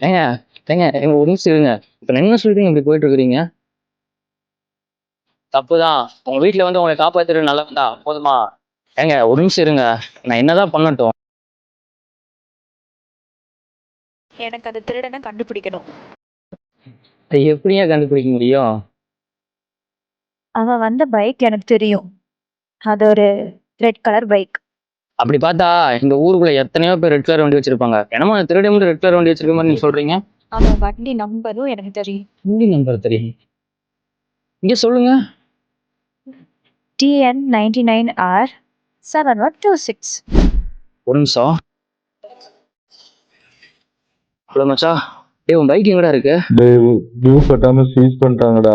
ஏங்க ஏங்க எங்க ஒரு நிமிஷம் இருங்க. இப்ப நான் என்ன சொல்றீங்க இப்படி போயிட்டு இருக்கிறீங்க? தப்புதான். உங்க வீட்டுல வந்து உங்களை காப்பாத்துறது நல்லவன்டா போதுமா? ஏங்க ஒரு நிமிஷம் இருங்க. நான் என்னதான் பண்ணட்டும்? எனக்கு அந்த திருடனை கண்டுபிடிக்கணும். அதை எப்படியா கண்டுபிடிக்க முடியும்? அவன் வந்த பைக் எனக்கு தெரியும். அது ஒரு ரெட் கலர் பைக். அப்படி பார்த்தா இந்த ஊருக்குள்ள எத்தனையோ பேர் ரெட் கலர் வண்டி வச்சிருப்பாங்க. என்னமோ திருடி மட்டும் ரெட் கலர் வண்டி வச்சிருக்க மாதிரி நீங்க சொல்றீங்க. அவன் வண்டி நம்பரும் எனக்கு தெரியும். வண்டி நம்பர் தெரியும்? இங்க சொல்லுங்க. TN99R 7126. ஒரு நிமிஷம். ஹலோ மச்சா. டேய் உன் பைக் எங்கடா இருக்கு? டியூ கட்டாம சீஸ் பண்ணிட்டாங்கடா.